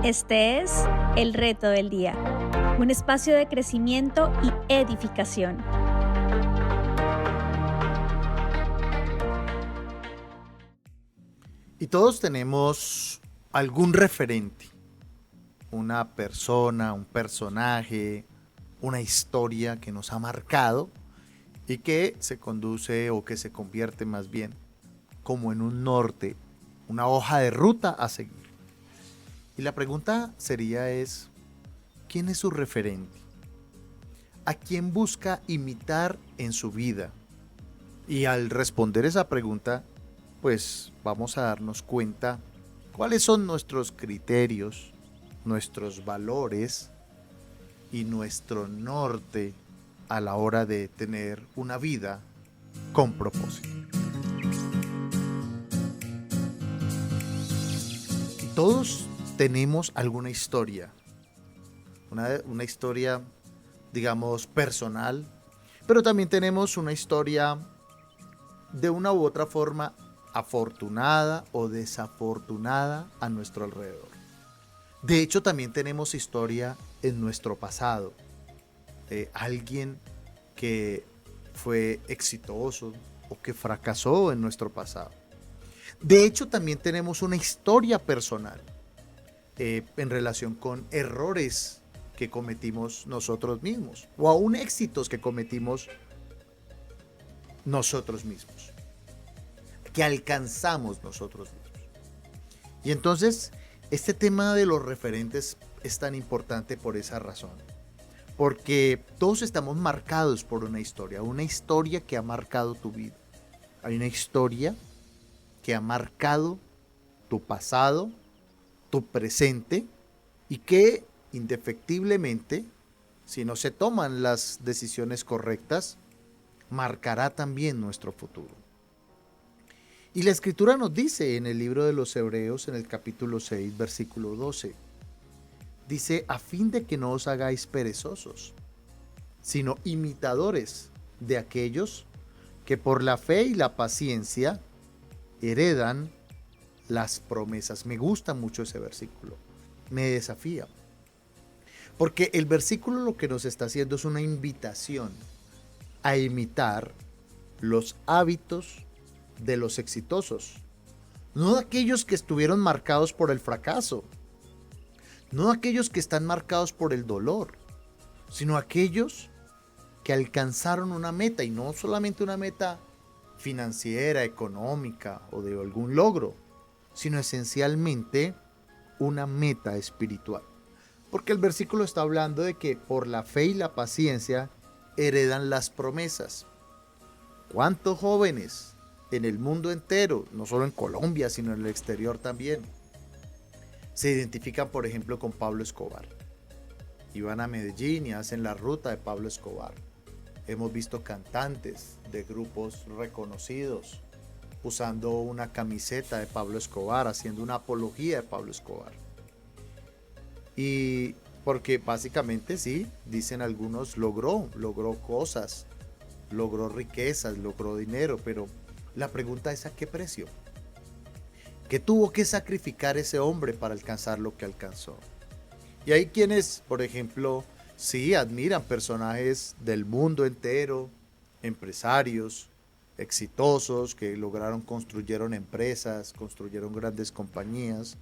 Este es El Reto del Día, un espacio de crecimiento y edificación. Y todos tenemos algún referente, una persona, un personaje, una historia que nos ha marcado y que se conduce o que se convierte más bien como en un norte, una hoja de ruta a seguir. Y la pregunta sería ¿quién es su referente? ¿A quién busca imitar en su vida? Y al responder esa pregunta, pues vamos a darnos cuenta cuáles son nuestros criterios, nuestros valores y nuestro norte a la hora de tener una vida con propósito. Y todos tenemos alguna historia, una historia, digamos, personal, pero también tenemos una historia de una u otra forma afortunada o desafortunada a nuestro alrededor. De hecho, también tenemos historia en nuestro pasado. Alguien que fue exitoso o que fracasó en nuestro pasado. De hecho, también tenemos una historia personal en relación con errores que cometimos nosotros mismos o aún éxitos que cometimos nosotros mismos, que alcanzamos nosotros mismos. Y entonces, este tema de los referentes es tan importante por esa razón, porque todos estamos marcados por una historia que ha marcado tu vida. Hay una historia que ha marcado tu pasado, tu presente, y que indefectiblemente, si no se toman las decisiones correctas, marcará también nuestro futuro. Y la Escritura nos dice en el libro de los Hebreos, en el capítulo 6, versículo 12, dice, a fin de que no os hagáis perezosos, sino imitadores de aquellos que por la fe y la paciencia heredan las promesas. Me gusta mucho ese versículo, me desafía, porque el versículo lo que nos está haciendo es una invitación a imitar los hábitos de los exitosos, no de aquellos que estuvieron marcados por el fracaso, no de aquellos que están marcados por el dolor, sino aquellos que alcanzaron una meta, y no solamente una meta financiera, económica o de algún logro, sino esencialmente una meta espiritual. Porque el versículo está hablando de que por la fe y la paciencia heredan las promesas. ¿Cuántos jóvenes en el mundo entero, no solo en Colombia, sino en el exterior también, se identifican, por ejemplo, con Pablo Escobar? Y van a Medellín y hacen la ruta de Pablo Escobar. Hemos visto cantantes de grupos reconocidos usando una camiseta de Pablo Escobar, haciendo una apología de Pablo Escobar. Y porque básicamente sí, dicen algunos, logró cosas, logró riquezas, logró dinero, pero la pregunta es ¿a qué precio? ¿Qué tuvo que sacrificar ese hombre para alcanzar lo que alcanzó? Y hay quienes, por ejemplo, sí admiran personajes del mundo entero, empresarios exitosos que construyeron empresas, construyeron grandes compañías,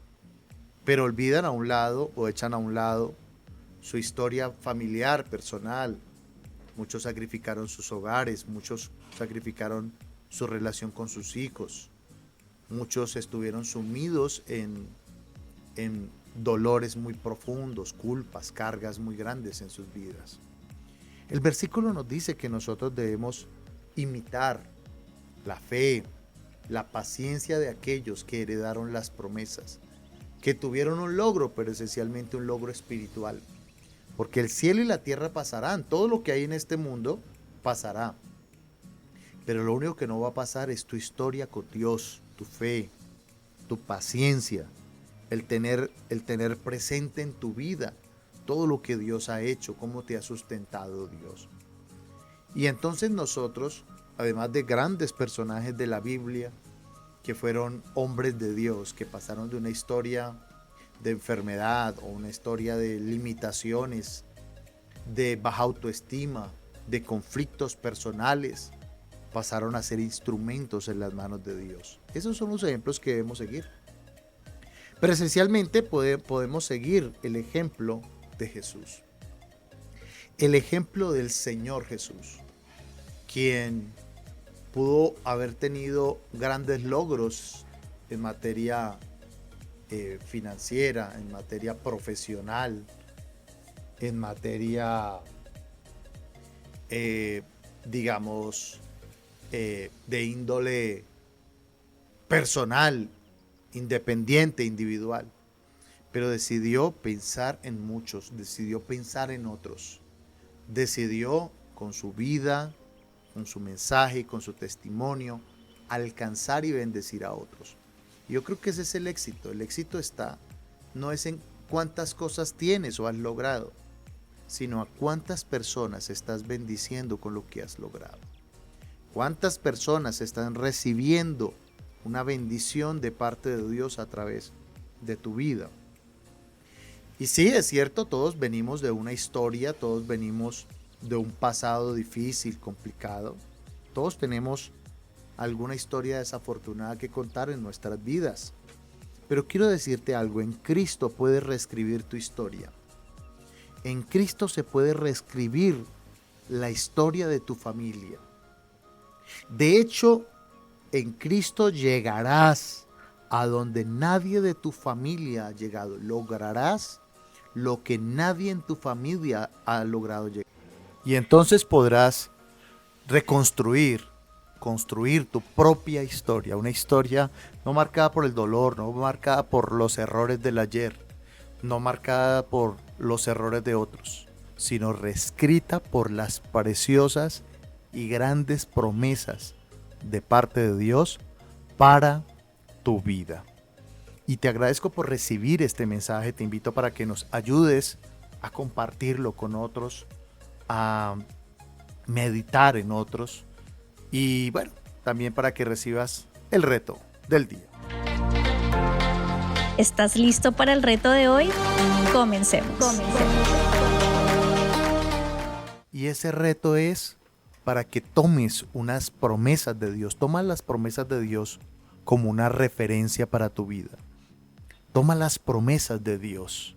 pero olvidan a un lado o echan a un lado su historia familiar, personal. Muchos sacrificaron sus hogares, muchos sacrificaron su relación con sus hijos, muchos estuvieron sumidos en dolores muy profundos, culpas, cargas muy grandes en sus vidas. El versículo nos dice que nosotros debemos imitar la fe, la paciencia de aquellos que heredaron las promesas, que tuvieron un logro, pero esencialmente un logro espiritual. Porque el cielo y la tierra pasarán, todo lo que hay en este mundo pasará. Pero lo único que no va a pasar es tu historia con Dios, tu fe, tu paciencia, el tener presente en tu vida todo lo que Dios ha hecho, cómo te ha sustentado Dios. Y entonces nosotros, además de grandes personajes de la Biblia, que fueron hombres de Dios, que pasaron de una historia de enfermedad o una historia de limitaciones, de baja autoestima, de conflictos personales, pasaron a ser instrumentos en las manos de Dios. Esos son los ejemplos que debemos seguir. Pero esencialmente podemos seguir el ejemplo de Jesús. El ejemplo del Señor Jesús, quien pudo haber tenido grandes logros en materia financiera, en materia profesional, en materia, digamos, de índole personal, independiente, individual. Pero decidió pensar en muchos, decidió pensar en otros. Decidió con su vida, con su mensaje, con su testimonio, alcanzar y bendecir a otros. Yo creo que ese es el éxito. El éxito no es en cuántas cosas tienes o has logrado, sino a cuántas personas estás bendiciendo con lo que has logrado. Cuántas personas están recibiendo una bendición de parte de Dios a través de tu vida. Y sí, es cierto, todos venimos de una historia, todos venimos de un pasado difícil, complicado. Todos tenemos alguna historia desafortunada que contar en nuestras vidas. Pero quiero decirte algo, en Cristo puedes reescribir tu historia. En Cristo se puede reescribir la historia de tu familia. De hecho, en Cristo llegarás a donde nadie de tu familia ha llegado. Lograrás lo que nadie en tu familia ha logrado llegar. Y entonces podrás construir tu propia historia, una historia no marcada por el dolor, no marcada por los errores del ayer, no marcada por los errores de otros, sino reescrita por las preciosas y grandes promesas de parte de Dios para tu vida. Y te agradezco por recibir este mensaje, te invito para que nos ayudes a compartirlo con otros, a meditar en otros y bueno, también para que recibas el reto del día. ¿Estás listo para el reto de hoy? Comencemos. Y ese reto es para que tomes unas promesas de Dios. Toma las promesas de Dios como una referencia para tu vida. Toma las promesas de Dios,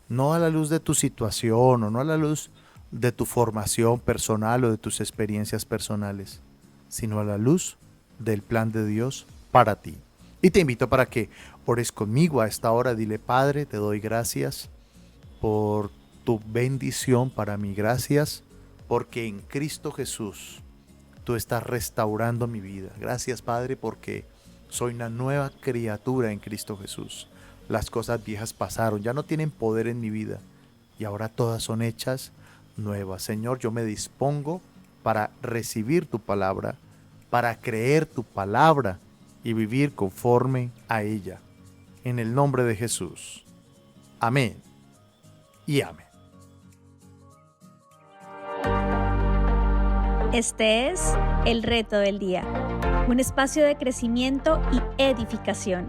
no a la luz de tu situación o no a la luz de tu formación personal o de tus experiencias personales, sino a la luz del plan de Dios para ti. Y te invito para que ores conmigo a esta hora. Dile: Padre, te doy gracias por tu bendición para mí. Gracias porque en Cristo Jesús tú estás restaurando mi vida. Gracias, Padre, porque soy una nueva criatura en Cristo Jesús. Las cosas viejas pasaron, ya no tienen poder en mi vida y ahora todas son hechas nuevas. Señor, yo me dispongo para recibir tu palabra, para creer tu palabra y vivir conforme a ella. En el nombre de Jesús. Amén y amén. Este es el reto del día, un espacio de crecimiento y edificación.